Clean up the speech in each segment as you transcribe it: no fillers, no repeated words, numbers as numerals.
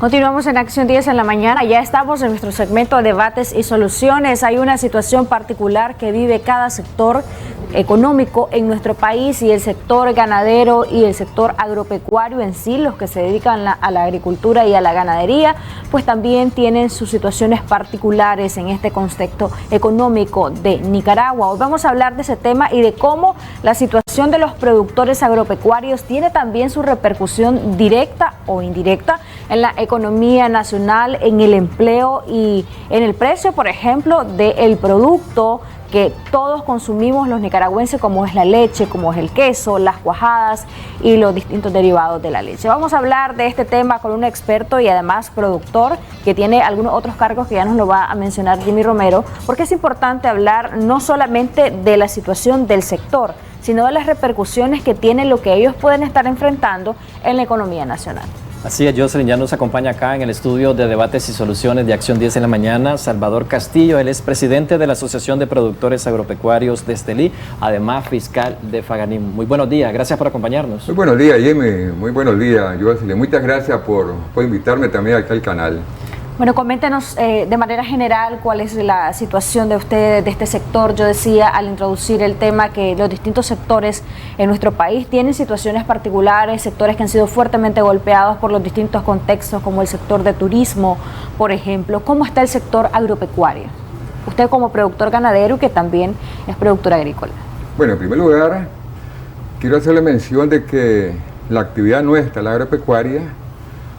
Continuamos en Acción 10 en la mañana. Ya estamos en nuestro segmento de debates y soluciones. Hay una situación particular que vive cada sector económico en nuestro país, y el sector ganadero y el sector agropecuario en sí, los que se dedican a la agricultura y a la ganadería, pues también tienen sus situaciones particulares en este contexto económico de Nicaragua. Hoy vamos a hablar de ese tema y de cómo la situación de los productores agropecuarios tiene también su repercusión directa o indirecta en la economía nacional, en el empleo y en el precio, por ejemplo, del producto que todos consumimos los nicaragüenses, como es la leche, como es el queso, las cuajadas y los distintos derivados de la leche. Vamos a hablar de este tema con un experto y además productor que tiene algunos otros cargos que ya nos lo va a mencionar Jimmy Romero, porque es importante hablar no solamente de la situación del sector, sino de las repercusiones que tiene lo que ellos pueden estar enfrentando en la economía nacional. Así es, Jocelyn, ya nos acompaña acá en el estudio de debates y soluciones de Acción 10 en la mañana Salvador Castillo. Él es presidente de la Asociación de Productores Agropecuarios de Estelí, además fiscal de Faganim. Muy buenos días, gracias por acompañarnos. Muy buenos días, Jimmy. Muy buenos días, Jocelyn. Muchas gracias por invitarme también aquí al canal. Bueno, coméntenos de manera general cuál es la situación de ustedes, de este sector. Yo decía al introducir el tema que los distintos sectores en nuestro país tienen situaciones particulares, sectores que han sido fuertemente golpeados por los distintos contextos, como el sector de turismo, por ejemplo. ¿Cómo está el sector agropecuario? Usted como productor ganadero, que también es productor agrícola. Bueno, en primer lugar, quiero hacerle mención de que la actividad nuestra, la agropecuaria,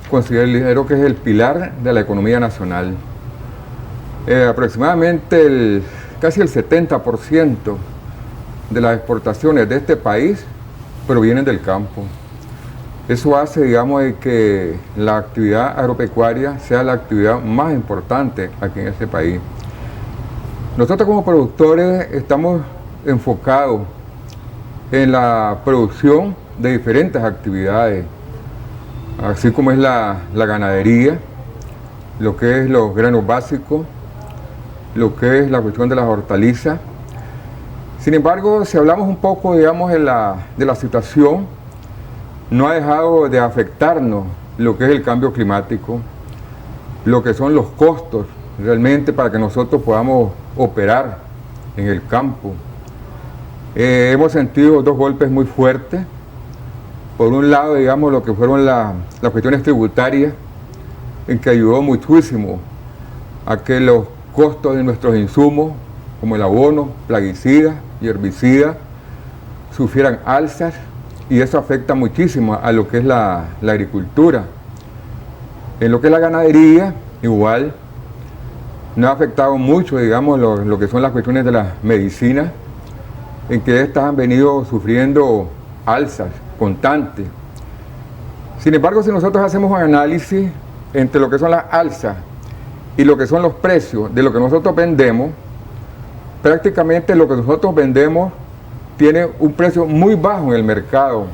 considero que es el pilar de la economía nacional. Aproximadamente casi el 70% de las exportaciones de este país provienen del campo. Eso hace, digamos, de que la actividad agropecuaria sea la actividad más importante aquí en este país. Nosotros como productores estamos enfocados en la producción de diferentes actividades, así como es la ganadería, lo que es los granos básicos, lo que es la cuestión de las hortalizas. Sin embargo, si hablamos un poco, digamos, de la situación, no ha dejado de afectarnos lo que es el cambio climático, lo que son los costos realmente para que nosotros podamos operar en el campo. Hemos sentido dos golpes muy fuertes. Por un lado, digamos, lo que fueron las cuestiones tributarias, en que ayudó muchísimo a que los costos de nuestros insumos, como el abono, plaguicidas y herbicidas, sufrieran alzas, y eso afecta muchísimo a lo que es la agricultura. En lo que es la ganadería, igual, nos ha afectado mucho, digamos, lo que son las cuestiones de las medicinas, en que estas han venido sufriendo alzas constante. Sin embargo, si nosotros hacemos un análisis entre lo que son las alzas y lo que son los precios de lo que nosotros vendemos, prácticamente lo que nosotros vendemos tiene un precio muy bajo en el mercado,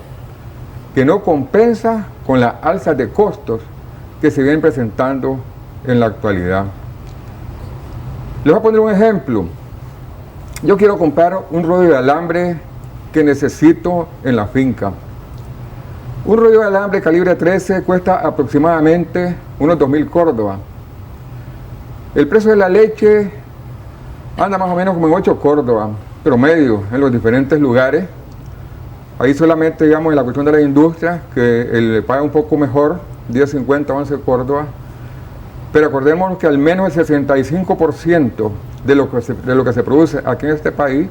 que no compensa con las alzas de costos que se vienen presentando en la actualidad. Les voy a poner un ejemplo. Yo quiero comprar un rollo de alambre que necesito en la finca. Un rollo de alambre calibre 13 cuesta aproximadamente unos 2.000 córdobas. El precio de la leche anda más o menos como en 8 córdobas, promedio, en los diferentes lugares. Ahí solamente, digamos, en la cuestión de la industria, que le paga un poco mejor, 10.50, 11 córdobas. Pero acordémonos que al menos el 65% de lo que se produce aquí en este país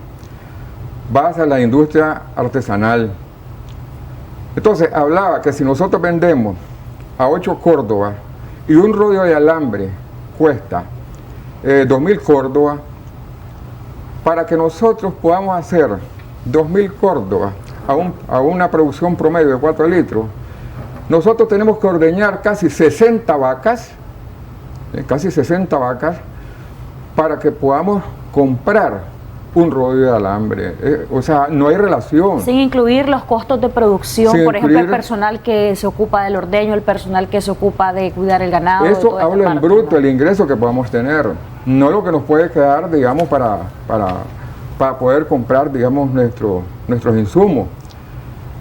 va hacia la industria artesanal. Entonces, hablaba que si nosotros vendemos a 8 córdobas y un rollo de alambre cuesta 2.000 córdobas, para que nosotros podamos hacer 2.000 córdobas a una producción promedio de 4 litros, nosotros tenemos que ordeñar casi 60 vacas, para que podamos comprar un rollo de alambre. O sea, no hay relación. Sin incluir los costos de producción, por ejemplo, el personal que se ocupa del ordeño, el personal que se ocupa de cuidar el ganado. Eso habla en bruto, el ingreso que podamos tener, no lo que nos puede quedar, digamos, para poder comprar, digamos, nuestros insumos.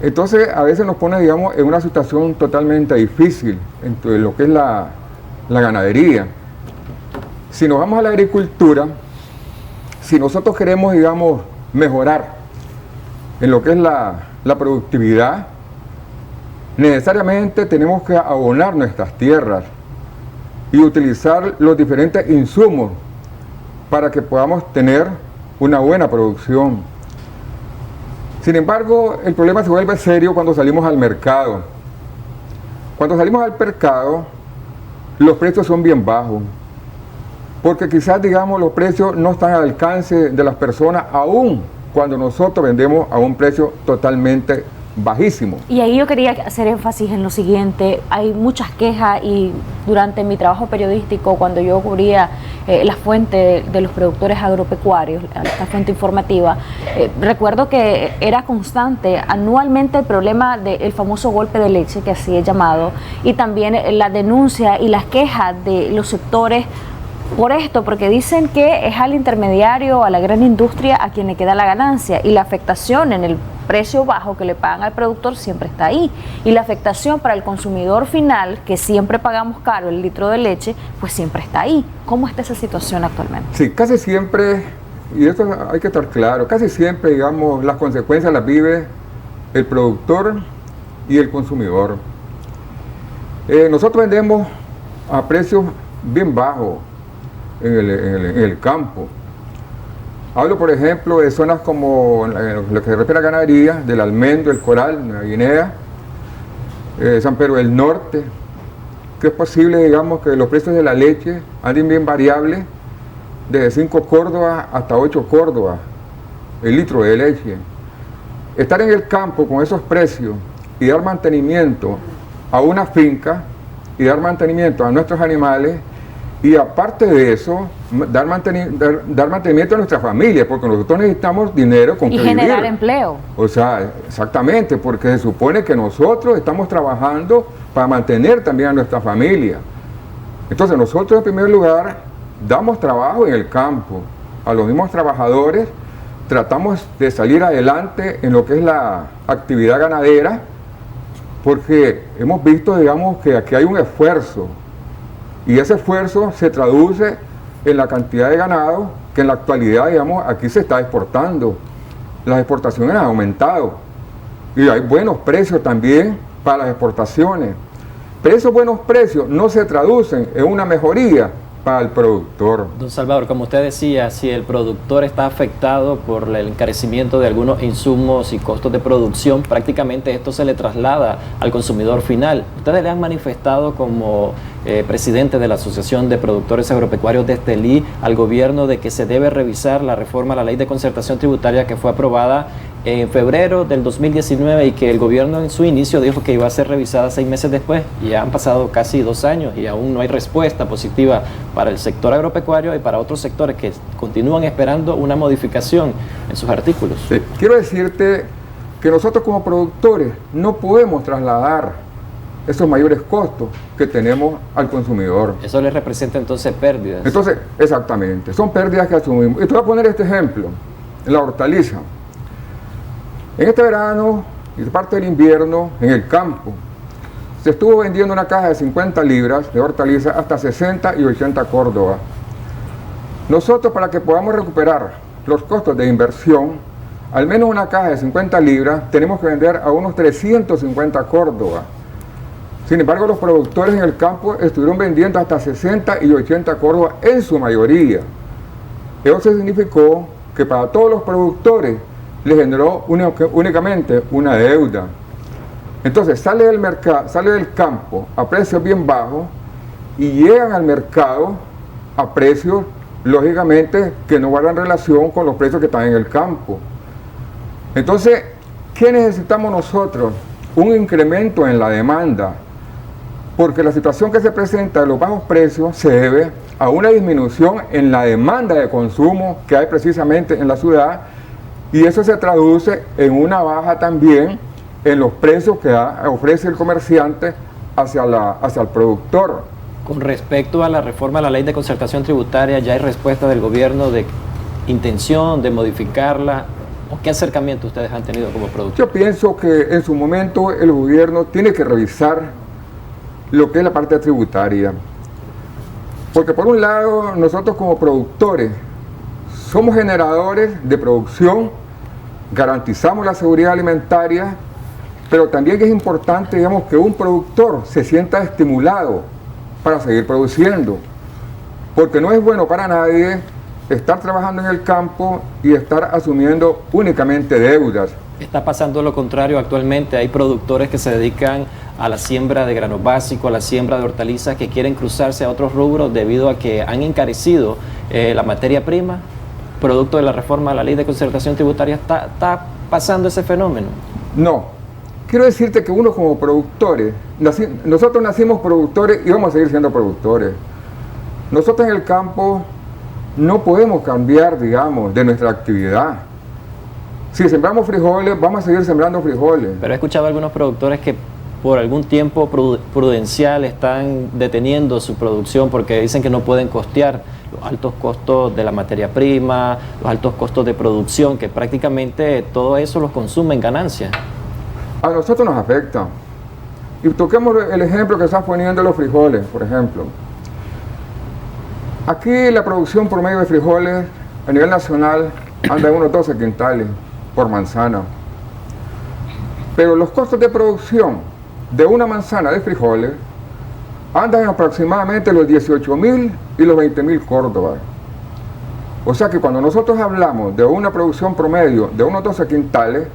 Entonces, a veces nos pone, digamos, en una situación totalmente difícil en lo que es la ganadería. Si nos vamos a la agricultura, si nosotros queremos, digamos, mejorar en lo que es la productividad, necesariamente tenemos que abonar nuestras tierras y utilizar los diferentes insumos para que podamos tener una buena producción. Sin embargo, el problema se vuelve serio cuando salimos al mercado. Cuando salimos al mercado, los precios son bien bajos, porque quizás, digamos, los precios no están al alcance de las personas, aún cuando nosotros vendemos a un precio totalmente bajísimo. Y ahí yo quería hacer énfasis en lo siguiente: hay muchas quejas, y durante mi trabajo periodístico, cuando yo cubría la fuente de los productores agropecuarios, esta fuente informativa, recuerdo que era constante anualmente el problema del famoso golpe de leche, que así es llamado, y también la denuncia y las quejas de los sectores por esto, porque dicen que es al intermediario, a la gran industria, a quien le queda la ganancia, y la afectación en el precio bajo que le pagan al productor siempre está ahí, y la afectación para el consumidor final, que siempre pagamos caro el litro de leche, pues siempre está ahí. ¿Cómo está esa situación actualmente? Sí, casi siempre, y esto hay que estar claro, casi siempre, digamos, las consecuencias las vive el productor y el consumidor. Nosotros vendemos a precios bien bajos en el campo. Hablo, por ejemplo, de zonas como lo que se refiere a ganadería, del Almendro, el Coral, la Guinea, San Pedro del Norte, que es posible, digamos, que los precios de la leche anden bien variables, desde 5 córdobas hasta 8 córdobas el litro de leche. Estar en el campo con esos precios y dar mantenimiento a una finca y dar mantenimiento a nuestros animales, y aparte de eso, dar mantenimiento a nuestra familia, porque nosotros necesitamos dinero con que vivir. Y generar empleo. O sea, exactamente, porque se supone que nosotros estamos trabajando para mantener también a nuestra familia. Entonces nosotros, en primer lugar, damos trabajo en el campo a los mismos trabajadores, tratamos de salir adelante en lo que es la actividad ganadera, porque hemos visto, digamos, que aquí hay un esfuerzo, y ese esfuerzo se traduce en la cantidad de ganado que en la actualidad, digamos, aquí se está exportando. Las exportaciones han aumentado y hay buenos precios también para las exportaciones. Pero esos buenos precios no se traducen en una mejoría para el productor. Don Salvador, como usted decía, si el productor está afectado por el encarecimiento de algunos insumos y costos de producción, prácticamente esto se le traslada al consumidor final. Ustedes le han manifestado como presidente de la Asociación de Productores Agropecuarios de Estelí al gobierno de que se debe revisar la reforma a la Ley de Concertación Tributaria que fue aprobada en febrero del 2019 y que el gobierno en su inicio dijo que iba a ser revisada 6 meses después, y ya han pasado casi 2 años y aún no hay respuesta positiva para el sector agropecuario y para otros sectores que continúan esperando una modificación en sus artículos. Sí. Quiero decirte que nosotros como productores no podemos trasladar esos mayores costos que tenemos al consumidor. Eso le representa entonces pérdidas. Entonces, exactamente, son pérdidas que asumimos. Y te voy a poner este ejemplo, la hortaliza. En este verano y parte del invierno, en el campo, se estuvo vendiendo una caja de 50 libras de hortaliza hasta 60 y 80 córdobas. Nosotros, para que podamos recuperar los costos de inversión, al menos una caja de 50 libras tenemos que vender a unos 350 córdobas. Sin embargo, los productores en el campo estuvieron vendiendo hasta 60 y 80 córdobas en su mayoría. Eso significó que para todos los productores les generó únicamente una deuda. Entonces sale del mercado, sale del campo a precios bien bajos y llegan al mercado a precios, lógicamente, que no guardan relación con los precios que están en el campo. Entonces, ¿qué necesitamos nosotros? Un incremento en la demanda, porque la situación que se presenta de los bajos precios se debe a una disminución en la demanda de consumo que hay precisamente en la ciudad, y eso se traduce en una baja también en los precios que ofrece el comerciante hacia el productor. Con respecto a la reforma a la Ley de Concertación Tributaria, ¿ya hay respuesta del gobierno de intención de modificarla ¿O qué acercamiento ustedes han tenido como productores? Yo pienso que en su momento el gobierno tiene que revisar lo que es la parte tributaria. Porque por un lado, nosotros como productores somos generadores de producción, garantizamos la seguridad alimentaria, pero también es importante, digamos, que un productor se sienta estimulado para seguir produciendo. Porque no es bueno para nadie estar trabajando en el campo y estar asumiendo únicamente deudas. Está pasando lo contrario actualmente. Hay productores que se dedican a la siembra de granos básicos, a la siembra de hortalizas, que quieren cruzarse a otros rubros debido a que han encarecido la materia prima, producto de la reforma a la ley de concertación tributaria. ¿Está pasando ese fenómeno? No. Quiero decirte que uno como productores, nosotros nacimos productores y vamos a seguir siendo productores. Nosotros en el campo no podemos cambiar, digamos, de nuestra actividad. Si sembramos frijoles, vamos a seguir sembrando frijoles. Pero he escuchado a algunos productores que por algún tiempo prudencial están deteniendo su producción porque dicen que no pueden costear los altos costos de la materia prima, los altos costos de producción, que prácticamente todo eso los consume en ganancias. A nosotros nos afecta. Y toquemos el ejemplo que estás poniendo de los frijoles, por ejemplo. Aquí la producción promedio de frijoles a nivel nacional anda en unos 12 quintales por manzana. Pero los costos de producción de una manzana de frijoles andan en aproximadamente los 18.000 y los 20.000 córdobas. O sea que cuando nosotros hablamos de una producción promedio de unos 12 quintales,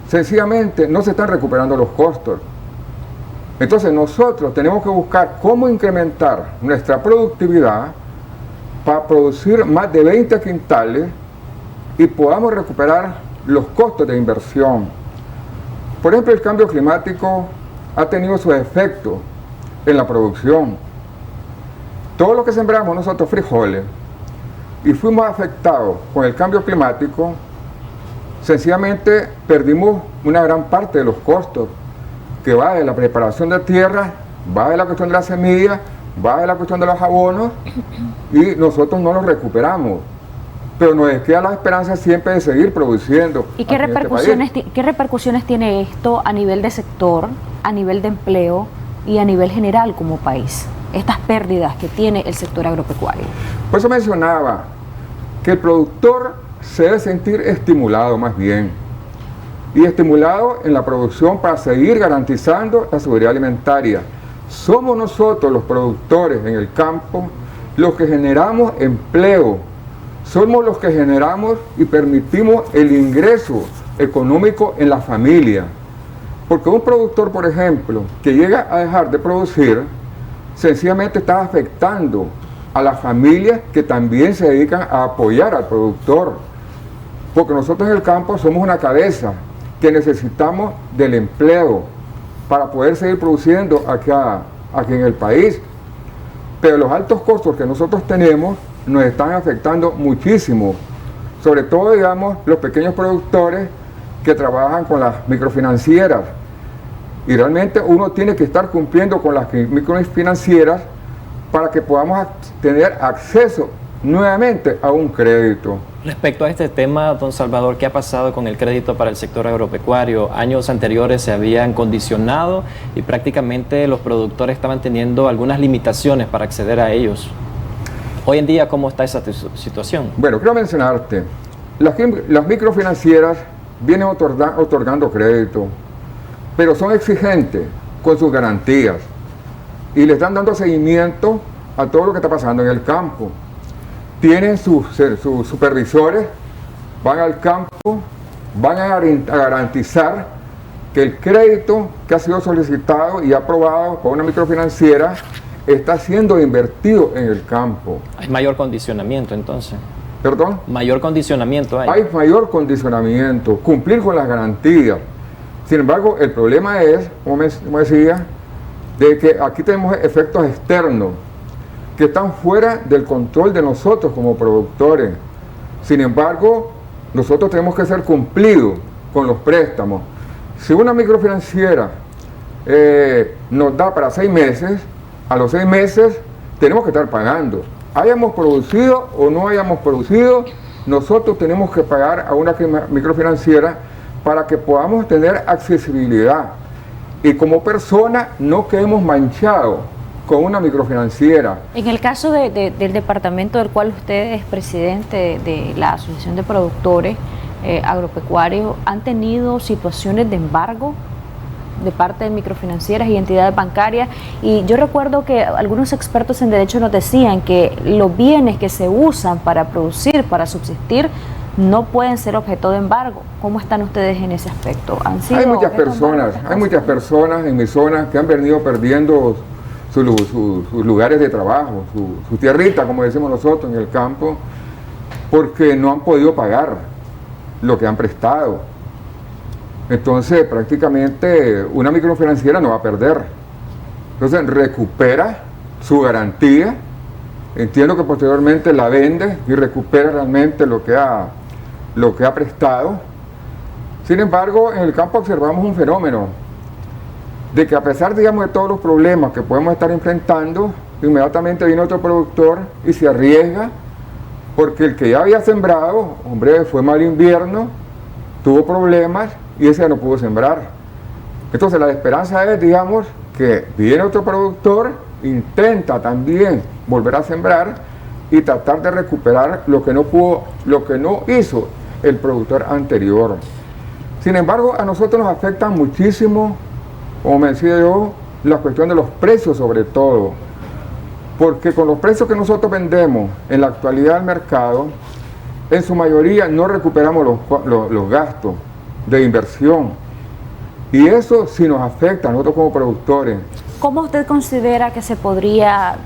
sencillamente no se están recuperando los costos. Entonces nosotros tenemos que buscar cómo incrementar nuestra productividad para producir más de 20 quintales y podamos recuperar los costos de inversión. Por ejemplo, el cambio climático ha tenido su efecto en la producción. Todo lo que sembramos nosotros frijoles y fuimos afectados con el cambio climático, sencillamente perdimos una gran parte de los costos, que va de la preparación de tierra, va de la cuestión de la semilla, va de la cuestión de los abonos, y nosotros no los recuperamos. Pero nos queda la esperanza siempre de seguir produciendo. ¿Y qué repercusiones tiene esto a nivel de sector, a nivel de empleo y a nivel general como país? Estas pérdidas que tiene el sector agropecuario. Por eso mencionaba que el productor se debe sentir estimulado más bien. Y estimulado en la producción para seguir garantizando la seguridad alimentaria. Somos nosotros los productores en el campo los que generamos empleo, somos los que generamos y permitimos el ingreso económico en la familia. Porque un productor, por ejemplo, que llega a dejar de producir, sencillamente está afectando a las familias que también se dedican a apoyar al productor. Porque nosotros en el campo somos una cabeza que necesitamos del empleo para poder seguir produciendo aquí en el país. Pero los altos costos que nosotros tenemos nos están afectando muchísimo, sobre todo, digamos, los pequeños productores que trabajan con las microfinancieras. Y realmente uno tiene que estar cumpliendo con las microfinancieras para que podamos tener acceso nuevamente a un crédito. Respecto a este tema, don Salvador, ¿qué ha pasado con el crédito para el sector agropecuario? Años anteriores se habían condicionado y prácticamente los productores estaban teniendo algunas limitaciones para acceder a ellos. Hoy en día, ¿cómo está esa situación? Bueno, quiero mencionarte, las microfinancieras vienen otorgando crédito, pero son exigentes con sus garantías y le están dando seguimiento a todo lo que está pasando en el campo. Tienen sus supervisores, van al campo, van a garantizar que el crédito que ha sido solicitado y aprobado por una microfinanciera está siendo invertido en el campo. Hay mayor condicionamiento entonces. ¿Perdón? Mayor condicionamiento hay. Hay mayor condicionamiento, cumplir con las garantías. Sin embargo, el problema es, como decía, de que aquí tenemos efectos externos que están fuera del control de nosotros como productores. Sin embargo, nosotros tenemos que ser cumplidos con los préstamos. Si una microfinanciera nos da para 6 meses, a los 6 meses tenemos que estar pagando. Hayamos producido o no hayamos producido, nosotros tenemos que pagar a una microfinanciera para que podamos tener accesibilidad. Y como persona no quedemos manchados con una microfinanciera. En el caso del departamento del cual usted es presidente de la Asociación de Productores Agropecuarios, ¿han tenido situaciones de embargo de parte de microfinancieras y entidades bancarias? Y yo recuerdo que algunos expertos en derecho nos decían que los bienes que se usan para producir, para subsistir, no pueden ser objeto de embargo. ¿Cómo están ustedes en ese aspecto? Hay muchas personas en mi zona que han venido perdiendo sus lugares de trabajo, su tierrita, como decimos nosotros, en el campo, porque no han podido pagar lo que han prestado. Entonces, prácticamente, una microfinanciera no va a perder. Entonces, recupera su garantía. Entiendo que posteriormente la vende y recupera realmente lo que ha prestado. Sin embargo, en el campo observamos un fenómeno de que a pesar, digamos, de todos los problemas que podemos estar enfrentando, inmediatamente viene otro productor y se arriesga, porque el que ya había sembrado, hombre, fue mal invierno, tuvo problemas y ese ya no pudo sembrar. Entonces la esperanza es, digamos, que viene otro productor, intenta también volver a sembrar y tratar de recuperar lo que no hizo el productor anterior. Sin embargo, a nosotros nos afecta muchísimo, como me decía yo, la cuestión de los precios sobre todo, porque con los precios que nosotros vendemos en la actualidad del mercado, en su mayoría no recuperamos los gastos de inversión, y eso sí nos afecta a nosotros como productores. ¿Cómo usted considera que se podría,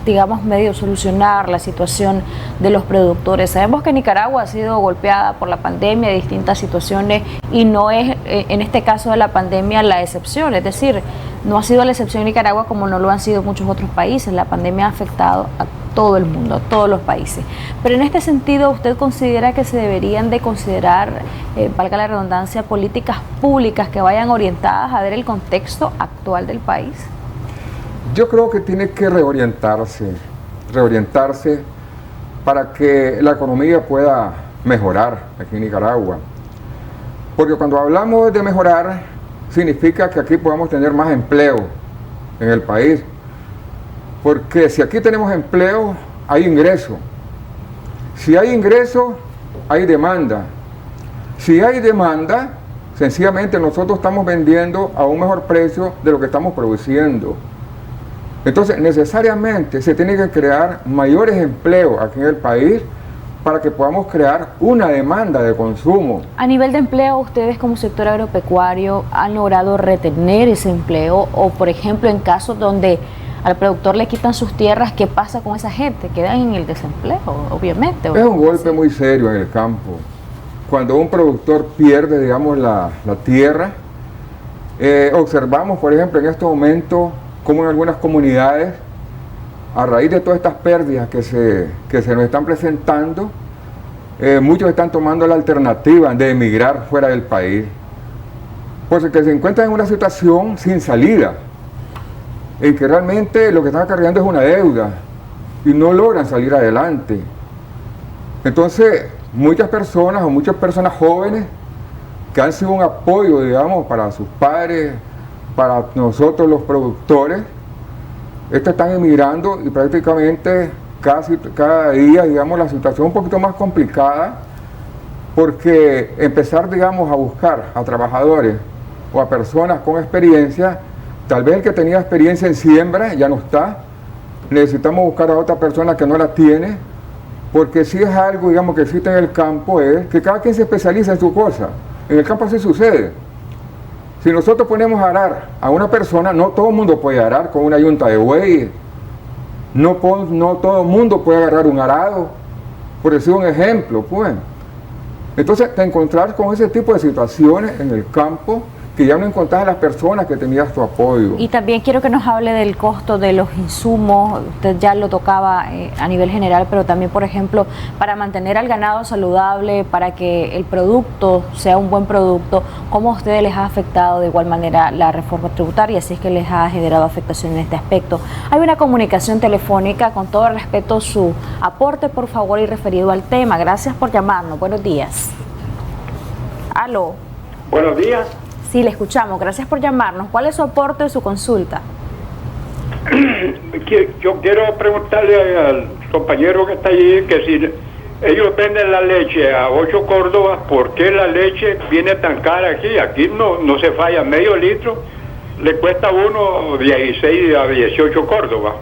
digamos, medio solucionar la situación de los productores? Sabemos que Nicaragua ha sido golpeada por la pandemia, distintas situaciones, y no es, en este caso de la pandemia, la excepción. Es decir, no ha sido la excepción Nicaragua como no lo han sido muchos otros países. La pandemia ha afectado a todo el mundo, a todos los países. Pero en este sentido, ¿usted considera que se deberían de considerar, valga la redundancia, políticas públicas que vayan orientadas a ver el contexto actual del país? Yo creo que tiene que reorientarse para que la economía pueda mejorar aquí en Nicaragua. Porque cuando hablamos de mejorar, significa que aquí podamos tener más empleo en el país. Porque si aquí tenemos empleo, hay ingreso. Si hay ingreso, hay demanda. Si hay demanda, sencillamente nosotros estamos vendiendo a un mejor precio de lo que estamos produciendo. Entonces, necesariamente se tiene que crear mayores empleos aquí en el país para que podamos crear una demanda de consumo. A nivel de empleo, ¿ustedes como sector agropecuario han logrado retener ese empleo? O, por ejemplo, en casos donde al productor le quitan sus tierras, ¿qué pasa con esa gente? Quedan en el desempleo, obviamente. Es un golpe muy serio en el campo. Cuando un productor pierde, digamos, la tierra, observamos, por ejemplo, en estos momentos, como en algunas comunidades, a raíz de todas estas pérdidas que se nos están presentando, muchos están tomando la alternativa de emigrar fuera del país, porque se encuentran en una situación sin salida, en que realmente lo que están cargando es una deuda y no logran salir adelante. Entonces, muchas personas jóvenes que han sido un apoyo, digamos, para sus padres, para nosotros los productores, estos están emigrando y prácticamente casi cada día, digamos, la situación es un poquito más complicada, porque empezar, digamos, a buscar a trabajadores o a personas con experiencia, tal vez el que tenía experiencia en siembra ya no está, necesitamos buscar a otra persona que no la tiene, porque si es algo, digamos, que existe en el campo, es que cada quien se especializa en su cosa. En el campo así sucede. Si nosotros ponemos a arar a una persona, no todo el mundo puede arar con una yunta de bueyes, no todo el mundo puede agarrar un arado, por decir un ejemplo, pues. Entonces, te encontrás con ese tipo de situaciones en el campo que ya no encontraba a las personas que tenían su apoyo. Y también quiero que nos hable del costo de los insumos, usted ya lo tocaba a nivel general, pero también, por ejemplo, para mantener al ganado saludable, para que el producto sea un buen producto, ¿cómo a ustedes les ha afectado de igual manera la reforma tributaria? Si es que les ha generado afectación en este aspecto. Hay una comunicación telefónica, con todo respeto, su aporte, por favor, y referido al tema. Gracias por llamarnos. Buenos días. Aló. Buenos días. Sí, le escuchamos. Gracias por llamarnos. ¿Cuál es su aporte o su consulta? Yo quiero preguntarle al compañero que está allí que si ellos venden la leche a 8 córdobas, ¿por qué la leche viene tan cara aquí? Aquí no se falla, medio litro le cuesta a uno 16 a 18 córdobas.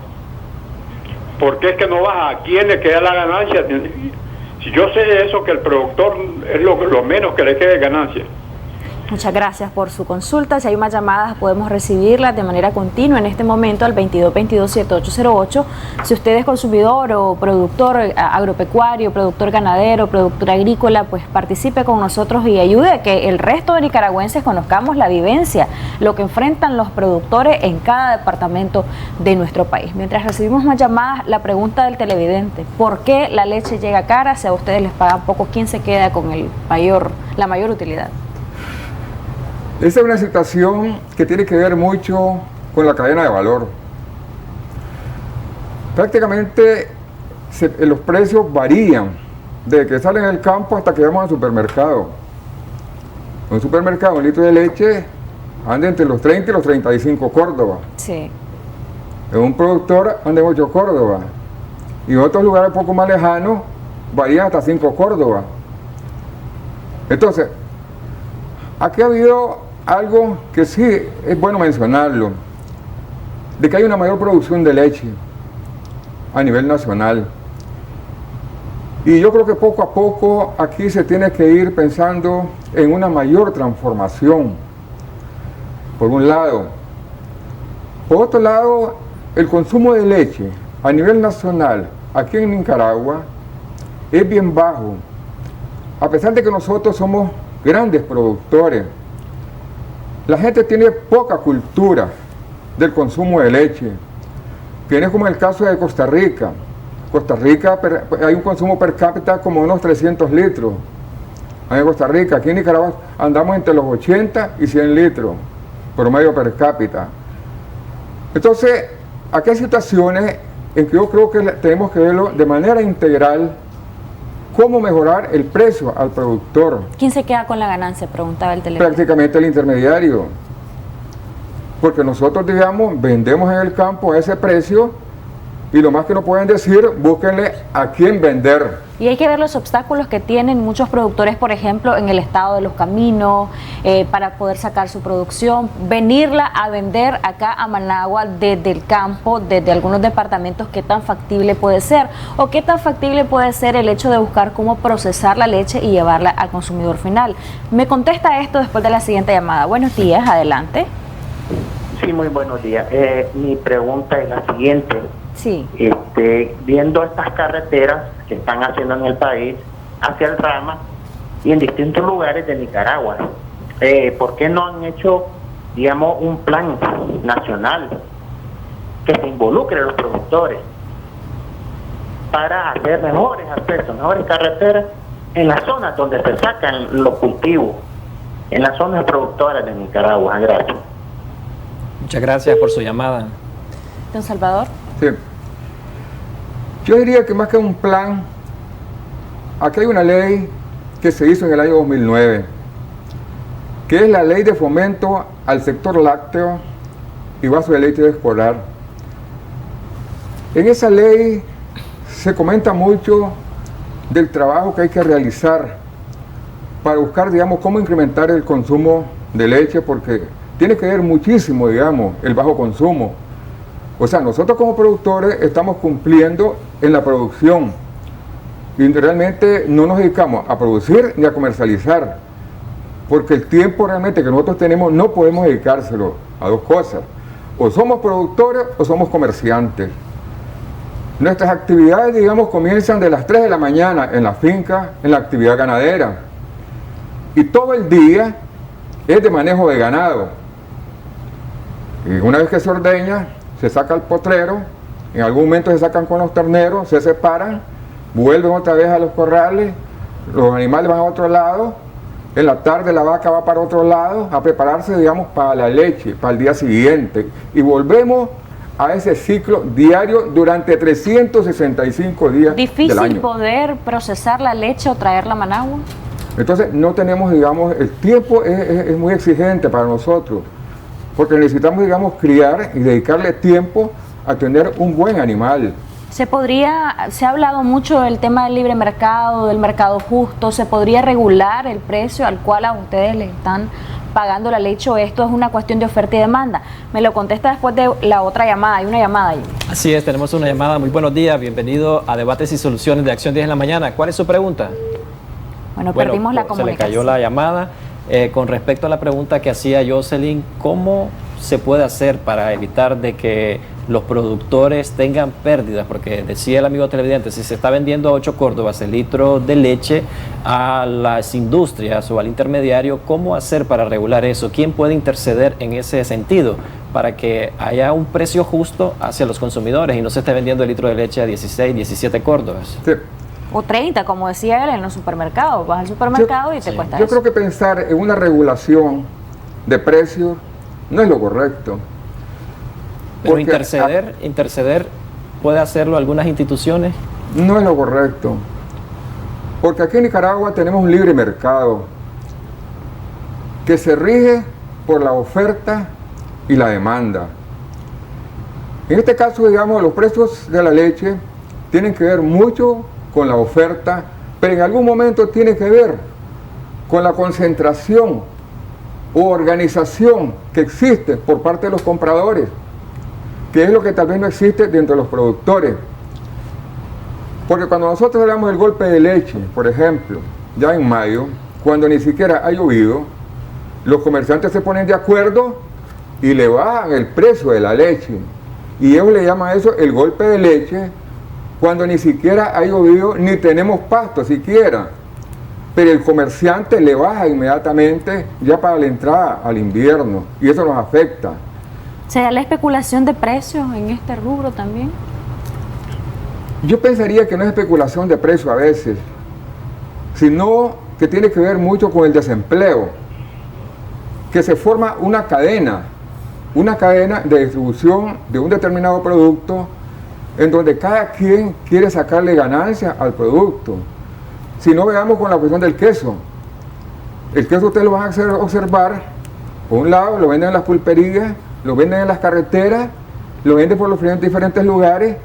¿Por qué es que no baja? ¿A quién le queda la ganancia? Si yo sé de eso, que el productor es lo menos que le quede ganancia. Muchas gracias por su consulta. Si hay más llamadas, podemos recibirlas de manera continua en este momento al 2222-7808. Si usted es consumidor o productor agropecuario, productor ganadero, productor agrícola, pues participe con nosotros y ayude a que el resto de nicaragüenses conozcamos la vivencia, lo que enfrentan los productores en cada departamento de nuestro país. Mientras recibimos más llamadas, la pregunta del televidente: ¿por qué la leche llega cara? Si a ustedes les pagan poco, ¿quién se queda con la mayor utilidad? Esa es una situación que tiene que ver mucho con la cadena de valor. Prácticamente los precios varían desde que salen del campo hasta que vamos al supermercado. En un supermercado, un litro de leche anda entre los 30 y los 35 córdobas. Sí. En un productor anda en 8 córdobas. Y en otros lugares un poco más lejanos varían hasta 5 córdobas. Entonces, aquí ha habido algo que sí es bueno mencionarlo, de que hay una mayor producción de leche a nivel nacional. Y yo creo que poco a poco aquí se tiene que ir pensando en una mayor transformación, por un lado. Por otro lado, el consumo de leche a nivel nacional, aquí en Nicaragua, es bien bajo, a pesar de que nosotros somos grandes productores. La gente tiene poca cultura del consumo de leche. Tiene como el caso de Costa Rica. Costa Rica hay un consumo per cápita como unos 300 litros. En Costa Rica, aquí en Nicaragua andamos entre los 80 y 100 litros promedio per cápita. Entonces, aquí hay situaciones en que yo creo que tenemos que verlo de manera integral. ¿Cómo mejorar el precio al productor? ¿Quién se queda con la ganancia? Preguntaba el televidente. Prácticamente el intermediario. Porque nosotros, digamos, vendemos en el campo a ese precio y lo más que nos pueden decir, búsquenle a quién vender. Y hay que ver los obstáculos que tienen muchos productores, por ejemplo, en el estado de los caminos, para poder sacar su producción, venirla a vender acá a Managua desde el campo, desde algunos departamentos. ¿Qué tan factible puede ser? ¿O qué tan factible puede ser el hecho de buscar cómo procesar la leche y llevarla al consumidor final? Me contesta esto después de la siguiente llamada. Buenos días, adelante. Sí, muy buenos días. Mi pregunta es la siguiente. Sí. Viendo estas carreteras que están haciendo en el país, hacia el Rama y en distintos lugares de Nicaragua, ¿por qué no han hecho, digamos, un plan nacional que se involucre a los productores para hacer mejores aspectos, mejores carreteras en las zonas donde se sacan los cultivos, en las zonas productoras de Nicaragua? Gracias. Muchas gracias por su llamada. Don Salvador. Sí. Yo diría que más que un plan, aquí hay una ley que se hizo en el año 2009, que es la Ley de Fomento al Sector Lácteo y Vaso de Leche Escolar. En esa ley se comenta mucho del trabajo que hay que realizar para buscar, digamos, cómo incrementar el consumo de leche, porque tiene que ver muchísimo, digamos, el bajo consumo. O sea, nosotros como productores estamos cumpliendo en la producción y realmente no nos dedicamos a producir ni a comercializar, porque el tiempo realmente que nosotros tenemos no podemos dedicárselo a dos cosas: o somos productores o somos comerciantes. Nuestras actividades, digamos, comienzan de las 3 de la mañana en la finca, en la actividad ganadera, y todo el día es de manejo de ganado. Y una vez que se ordeña, se saca el potrero, en algún momento se sacan con los terneros, se separan, vuelven otra vez a los corrales, los animales van a otro lado, en la tarde la vaca va para otro lado a prepararse, digamos, para la leche, para el día siguiente. Y volvemos a ese ciclo diario durante 365 días del año. ¿Difícil poder procesar la leche o traerla a Managua? Entonces no tenemos, digamos, el tiempo es muy exigente para nosotros, porque necesitamos, digamos, criar y dedicarle tiempo a tener un buen animal. Se ha hablado mucho del tema del libre mercado, del mercado justo. ¿Se podría regular el precio al cual a ustedes les están pagando la leche, o esto es una cuestión de oferta y demanda? Me lo contesta después de la otra llamada. Hay una llamada ahí. Así es, tenemos una llamada. Muy buenos días, bienvenido a Debates y Soluciones de Acción 10 en la mañana. ¿Cuál es su pregunta? Bueno, perdimos la comunicación. Se le cayó la llamada. Con respecto a la pregunta que hacía Jocelyn, ¿cómo se puede hacer para evitar de que los productores tengan pérdidas? Porque decía el amigo televidente, si se está vendiendo a 8 córdobas el litro de leche a las industrias o al intermediario, ¿cómo hacer para regular eso? ¿Quién puede interceder en ese sentido para que haya un precio justo hacia los consumidores y no se esté vendiendo el litro de leche a 16, 17 córdobas? Sí. O 30, como decía él, en los supermercados. Vas al supermercado y te cuesta Yo eso. creo que pensar en una regulación de precios no es lo correcto. Pero interceder puede hacerlo algunas instituciones. No es lo correcto. Porque aquí en Nicaragua tenemos un libre mercado que se rige por la oferta y la demanda. En este caso, digamos, los precios de la leche tienen que ver mucho con la oferta, pero en algún momento tiene que ver con la concentración o organización que existe por parte de los compradores, que es lo que tal vez no existe dentro de los productores. Porque cuando nosotros hablamos del golpe de leche, por ejemplo, ya en mayo, cuando ni siquiera ha llovido, los comerciantes se ponen de acuerdo y le bajan el precio de la leche. Y ellos le llaman eso el golpe de leche, cuando ni siquiera ha llovido ni tenemos pasto siquiera. Pero el comerciante le baja inmediatamente ya para la entrada al invierno, y eso nos afecta. ¿Se da la especulación de precios en este rubro también? Yo pensaría que no es especulación de precios a veces, sino que tiene que ver mucho con el desempleo, que se forma una cadena de distribución de un determinado producto, en donde cada quien quiere sacarle ganancia al producto. Si no, veamos con la cuestión del queso. El queso ustedes lo van a observar, por un lado lo venden en las pulperías, lo venden en las carreteras, lo venden por los diferentes lugares,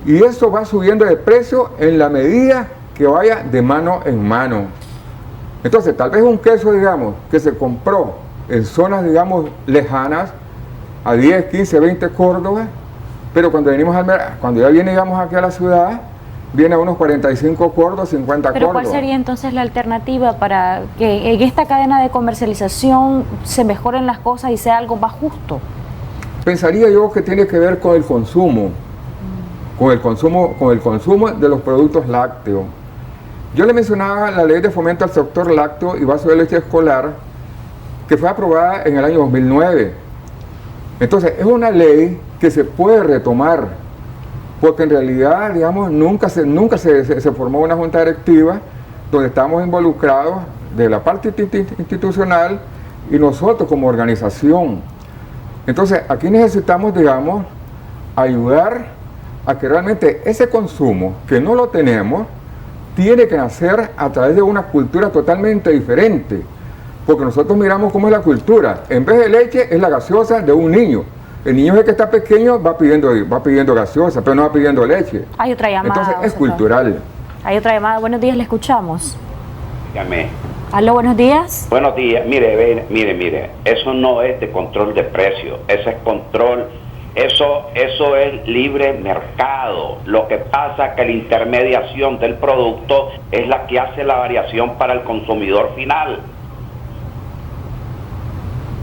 y eso va subiendo de precio en la medida que vaya de mano en mano. Entonces, tal vez un queso, digamos, que se compró en zonas, digamos, lejanas, a 10, 15, 20 córdobas, pero cuando ya viene, digamos, aquí a la ciudad, viene a unos 45 córdobas, 50 ¿Pero córdobas. cuál sería entonces la alternativa para que en esta cadena de comercialización se mejoren las cosas y sea algo más justo? Pensaría yo que tiene que ver con el consumo, con el consumo de los productos lácteos. Yo le mencionaba la ley de fomento al sector lácteo y vaso de leche escolar, que fue aprobada en el año 2009. Entonces, es una ley que se puede retomar, porque en realidad, digamos, nunca se formó una junta directiva donde estamos involucrados de la parte institucional y nosotros como organización. Entonces, aquí necesitamos, digamos, ayudar a que realmente ese consumo, que no lo tenemos, tiene que nacer a través de una cultura totalmente diferente. Porque nosotros miramos cómo es la cultura. En vez de leche, es la gaseosa de un niño. El niño es el que está pequeño, va pidiendo gaseosa, pero no va pidiendo leche. Hay otra llamada. Entonces es cultural. Hay otra llamada. Buenos días, le escuchamos. Dígame. Aló, buenos días. Buenos días. Mire. Eso no es de control de precios. Eso es control. Eso es libre mercado. Lo que pasa es que la intermediación del producto es la que hace la variación para el consumidor final.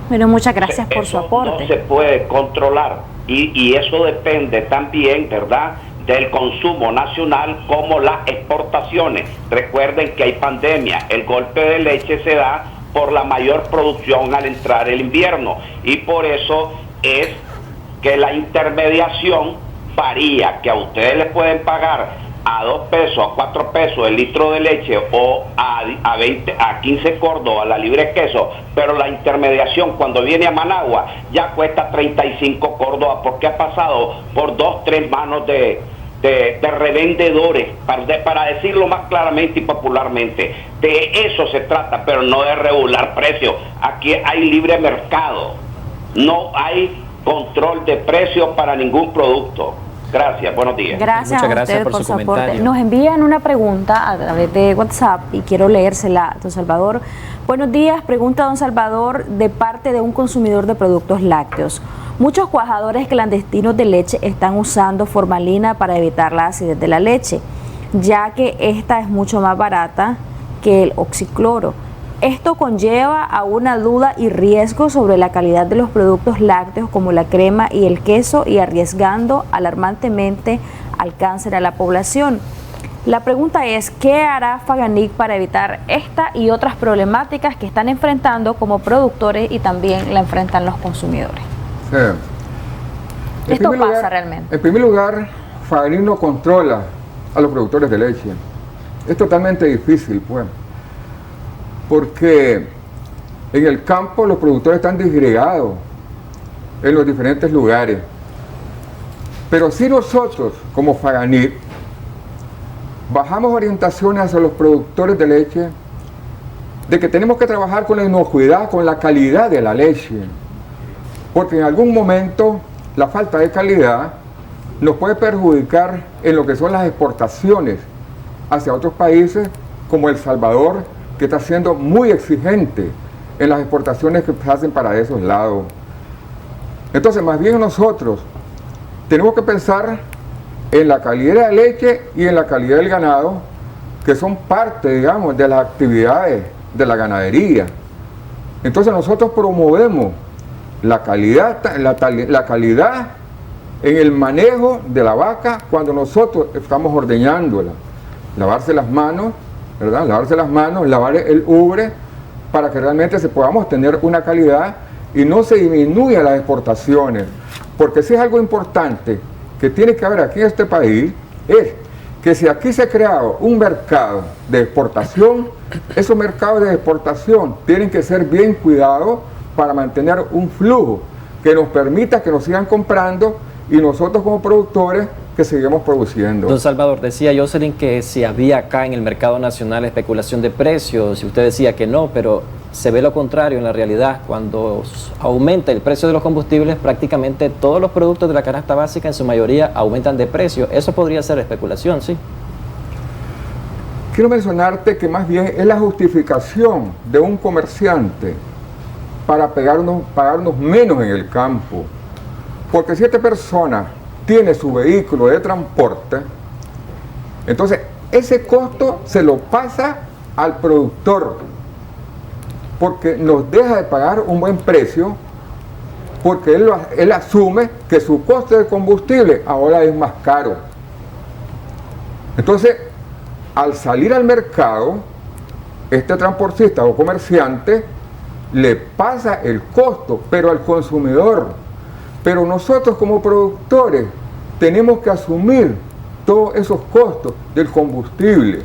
Bueno, muchas gracias por su Eso aporte. no se puede controlar y eso depende también, ¿verdad?, del consumo nacional como las exportaciones. Recuerden que hay pandemia. El golpe de leche se da por la mayor producción al entrar el invierno. Y por eso es que la intermediación varía, que a ustedes les pueden pagar a 2 pesos, a 4 pesos el litro de leche o a 20, a 15 córdobas la libre queso, pero la intermediación cuando viene a Managua ya cuesta 35 córdobas porque ha pasado por 2, 3 manos de revendedores, para decirlo más claramente y popularmente. De eso se trata, pero no de regular precios. Aquí hay libre mercado, no hay control de precios para ningún producto. Gracias, buenos días. Gracias. Muchas a gracias usted por su aporte. comentario. Nos envían una pregunta a través de WhatsApp y quiero leérsela, don Salvador. Buenos días, pregunta don Salvador de parte de un consumidor de productos lácteos. Muchos cuajadores clandestinos de leche están usando formalina para evitar la acidez de la leche, ya que esta es mucho más barata que el oxicloro. Esto conlleva a una duda y riesgo sobre la calidad de los productos lácteos como la crema y el queso y arriesgando alarmantemente al cáncer a la población. La pregunta es, ¿qué hará Faganic para evitar esta y otras problemáticas que están enfrentando como productores y también la enfrentan los consumidores? Sí. Esto pasa realmente. En primer lugar, Faganic no controla a los productores de leche. Es totalmente difícil, pues. Porque en el campo los productores están disgregados en los diferentes lugares. Pero si nosotros, como Faganic, bajamos orientaciones hacia los productores de leche, de que tenemos que trabajar con la inocuidad, con la calidad de la leche, porque en algún momento la falta de calidad nos puede perjudicar en lo que son las exportaciones hacia otros países como El Salvador, que está siendo muy exigente en las exportaciones que se hacen para esos lados. Entonces, más bien nosotros tenemos que pensar en la calidad de leche y en la calidad del ganado, que son parte, digamos, de las actividades de la ganadería. Entonces nosotros promovemos la calidad en el manejo de la vaca cuando nosotros estamos ordeñándola. Lavarse las manos, ¿verdad? Lavarse las manos, lavar el ubre, para que realmente podamos tener una calidad y no se disminuya las exportaciones. Porque si es algo importante que tiene que haber aquí en este país, es que si aquí se ha creado un mercado de exportación, esos mercados de exportación tienen que ser bien cuidados para mantener un flujo que nos permita que nos sigan comprando y nosotros como productores que seguimos produciendo. Don Salvador, decía Jocelyn que si había acá en el mercado nacional especulación de precios, y usted decía que no, pero se ve lo contrario en la realidad. Cuando aumenta el precio de los combustibles, prácticamente todos los productos de la canasta básica en su mayoría aumentan de precio. Eso podría ser especulación, ¿sí? Quiero mencionarte que más bien es la justificación de un comerciante para pagarnos menos en el campo. Porque si esta persona tiene su vehículo de transporte, entonces ese costo se lo pasa al productor, porque nos deja de pagar un buen precio, porque él asume que su costo de combustible ahora es más caro. Entonces, al salir al mercado, este transportista o comerciante le pasa el costo, pero al consumidor. Pero nosotros como productores tenemos que asumir todos esos costos del combustible.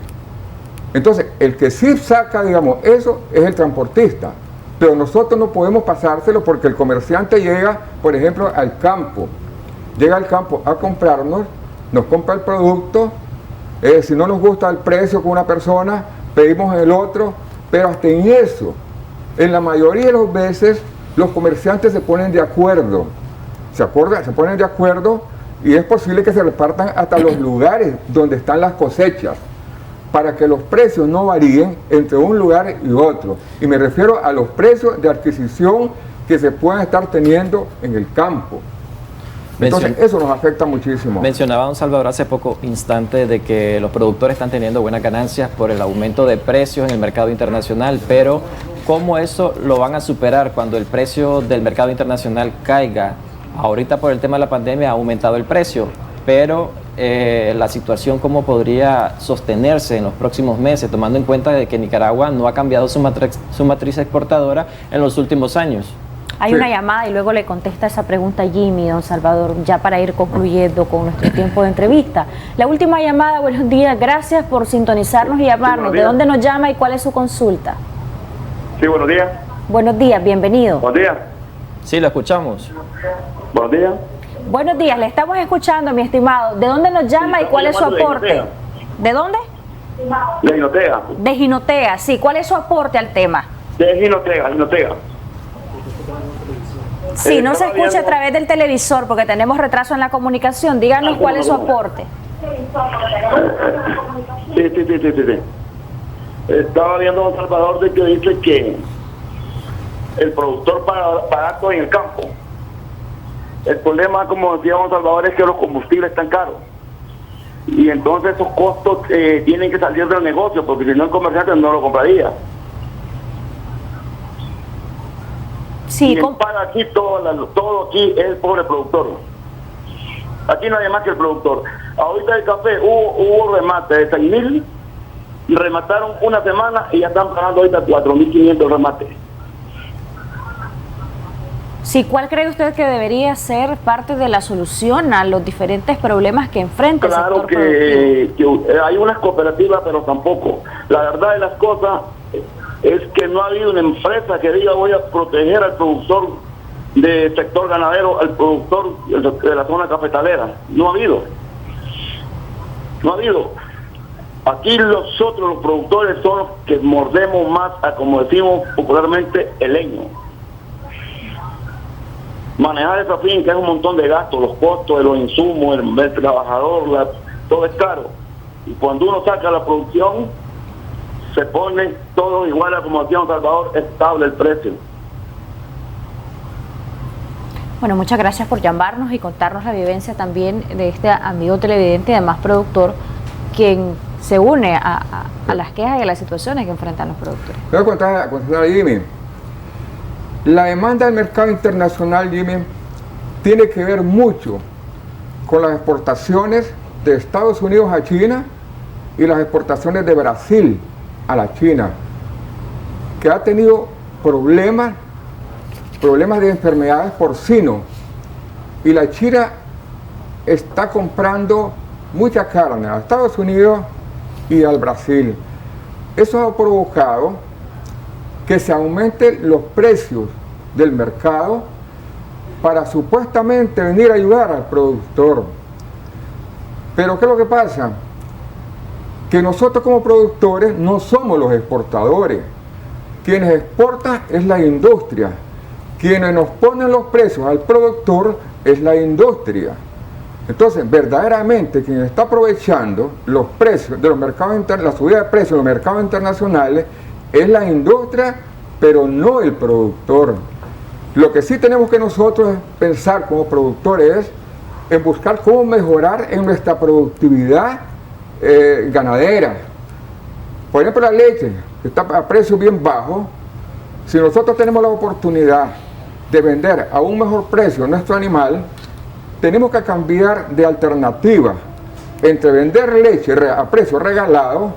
Entonces, el que sí saca, digamos, eso es el transportista. Pero nosotros no podemos pasárselo porque el comerciante llega, por ejemplo, al campo. Llega al campo a comprarnos, nos compra el producto. Si no nos gusta el precio con una persona, pedimos el otro. Pero hasta en eso, en la mayoría de las veces, los comerciantes se ponen de acuerdo. Se ponen de acuerdo y es posible que se repartan hasta los lugares donde están las cosechas para que los precios no varíen entre un lugar y otro. Y me refiero a los precios de adquisición que se puedan estar teniendo en el campo. Entonces eso nos afecta muchísimo. Mencionaba don Salvador hace poco instante de que los productores están teniendo buenas ganancias por el aumento de precios en el mercado internacional, pero ¿cómo eso lo van a superar cuando el precio del mercado internacional caiga? Ahorita por el tema de la pandemia ha aumentado el precio, pero la situación cómo podría sostenerse en los próximos meses, tomando en cuenta de que Nicaragua no ha cambiado su matriz exportadora en los últimos años. Hay una llamada y luego le contesta esa pregunta Jimmy, don Salvador, ya para ir concluyendo con nuestro tiempo de entrevista. La última llamada, buenos días, gracias por sintonizarnos y llamarnos. ¿De dónde nos llama y cuál es su consulta? Sí, buenos días. Buenos días, bienvenido. Buenos días. Sí, lo escuchamos. Buenos días. Buenos días, le estamos escuchando, mi estimado. ¿De dónde nos llama y cuál es su aporte? ¿De dónde? De Jinotega. De Jinotega, sí. ¿Cuál es su aporte al tema? De Jinotega. Sí, no se escucha a través del televisor porque tenemos retraso en la comunicación. Díganos cuál es su aporte. Sí. Estaba viendo a don Salvador de que dice que el productor barato en el campo. El problema, como decía don Salvador, es que los combustibles están caros. Y entonces esos costos tienen que salir del negocio, porque si no el comerciante no lo compraría. Sí, y el paga aquí todo aquí es el pobre productor. Aquí no hay más que el productor. Ahorita el café hubo remate de 6.000, remataron una semana y ya están pagando ahorita 4.500 remates. Sí, ¿cuál cree usted que debería ser parte de la solución a los diferentes problemas que enfrenta el sector productivo? Claro que hay unas cooperativas, pero tampoco. La verdad de las cosas es que no ha habido una empresa que diga voy a proteger al productor del sector ganadero, al productor de la zona cafetalera. No ha habido. Aquí nosotros los productores son los que mordemos más a, como decimos popularmente, el leño. Manejar esa finca es un montón de gastos, los costos de los insumos, el trabajador, todo es caro. Y cuando uno saca la producción, se pone todo igual a como decía don Salvador, estable el precio. Bueno, muchas gracias por llamarnos y contarnos la vivencia también de este amigo televidente y además productor, quien se une a las quejas y a las situaciones que enfrentan los productores. Voy a contar a Jimmy. La demanda del mercado internacional, Jimmy, tiene que ver mucho con las exportaciones de Estados Unidos a China y las exportaciones de Brasil a la China, que ha tenido problemas de enfermedades porcino, y la China está comprando mucha carne a Estados Unidos y al Brasil. Eso ha provocado que se aumenten los precios del mercado para supuestamente venir a ayudar al productor. Pero ¿qué es lo que pasa? Que nosotros como productores no somos los exportadores. Quienes exportan es la industria. Quienes nos ponen los precios al productor es la industria. Entonces, verdaderamente, quien está aprovechando los precios de los mercados la subida de precios de los mercados internacionales es la industria, pero no el productor. Lo que sí tenemos que nosotros pensar como productores es en buscar cómo mejorar en nuestra productividad ganadera. Por ejemplo, la leche, que está a precios bien bajos. Si nosotros tenemos la oportunidad de vender a un mejor precio nuestro animal, tenemos que cambiar de alternativa entre vender leche a precio regalado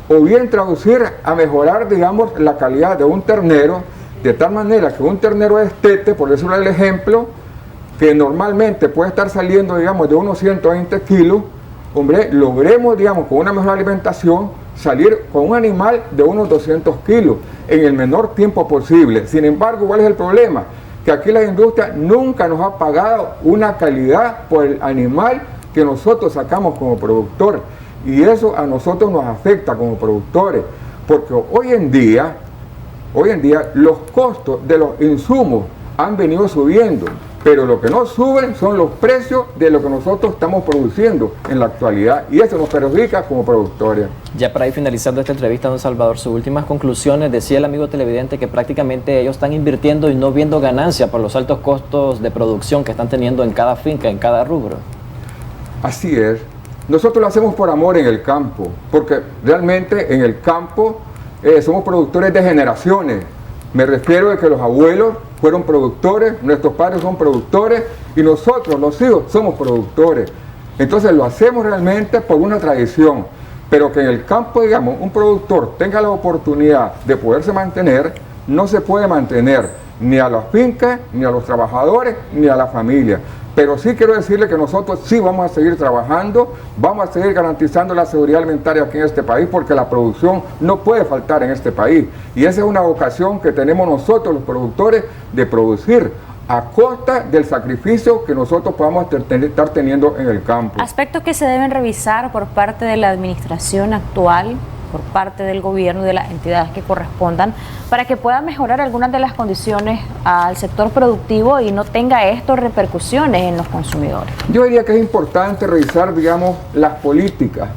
o bien traducir a mejorar, digamos, la calidad de un ternero, de tal manera que un ternero estete, por decirlo el ejemplo, que normalmente puede estar saliendo, digamos, de unos 120 kilos, hombre, logremos, digamos, con una mejor alimentación, salir con un animal de unos 200 kilos en el menor tiempo posible. Sin embargo, ¿cuál es el problema? Que aquí la industria nunca nos ha pagado una calidad por el animal que nosotros sacamos como productor. Y eso a nosotros nos afecta como productores, porque hoy en día los costos de los insumos han venido subiendo, pero lo que no suben son los precios de lo que nosotros estamos produciendo en la actualidad, y eso nos perjudica como productores. Ya para ir finalizando esta entrevista, don Salvador, sus últimas conclusiones. Decía el amigo televidente que prácticamente ellos están invirtiendo y no viendo ganancia por los altos costos de producción que están teniendo en cada finca, en cada rubro. Así es. Nosotros lo hacemos por amor en el campo, porque realmente en el campo somos productores de generaciones. Me refiero a que los abuelos fueron productores, nuestros padres son productores y nosotros, los hijos, somos productores. Entonces lo hacemos realmente por una tradición, pero que en el campo, digamos, un productor tenga la oportunidad de poderse mantener, no se puede mantener ni a las fincas, ni a los trabajadores, ni a la familia. Pero sí quiero decirle que nosotros sí vamos a seguir trabajando, vamos a seguir garantizando la seguridad alimentaria aquí en este país, porque la producción no puede faltar en este país. Y esa es una vocación que tenemos nosotros los productores de producir a costa del sacrificio que nosotros podamos estar teniendo en el campo. Aspectos que se deben revisar por parte de la administración actual, por parte del gobierno y de las entidades que correspondan, para que pueda mejorar algunas de las condiciones al sector productivo y no tenga esto repercusiones en los consumidores. Yo diría que es importante revisar, digamos, las políticas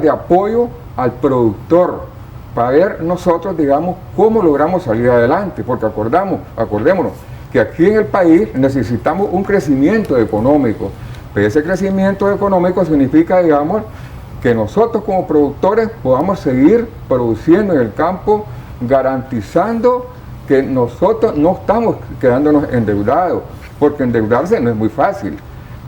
de apoyo al productor, para ver nosotros, digamos, cómo logramos salir adelante, porque acordémonos que aquí en el país necesitamos un crecimiento económico, pero ese crecimiento económico significa, digamos, que nosotros como productores podamos seguir produciendo en el campo, garantizando que nosotros no estamos quedándonos endeudados, porque endeudarse no es muy fácil,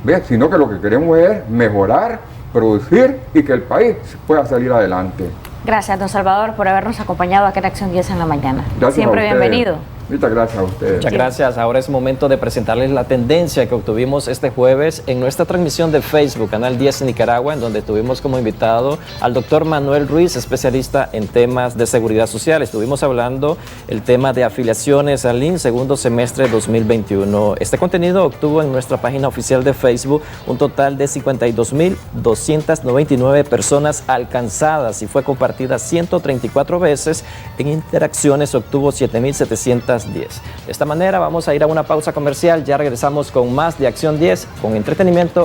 ¿ves? Sino que lo que queremos es mejorar, producir y que el país pueda salir adelante. Gracias, don Salvador, por habernos acompañado aquí en Acción 10 en la mañana. Gracias. Siempre bienvenido. Muchas gracias a ustedes. Muchas gracias. Ahora es momento de presentarles la tendencia que obtuvimos este jueves en nuestra transmisión de Facebook, Canal 10 Nicaragua, en donde tuvimos como invitado al doctor Manuel Ruiz, especialista en temas de seguridad social. Estuvimos hablando el tema de afiliaciones al INS segundo semestre 2021. Este contenido obtuvo en nuestra página oficial de Facebook un total de 52.299 personas alcanzadas y fue compartida 134 veces. En interacciones obtuvo 7.710. De esta manera vamos a ir a una pausa comercial, ya regresamos con más de Acción 10, con entretenimiento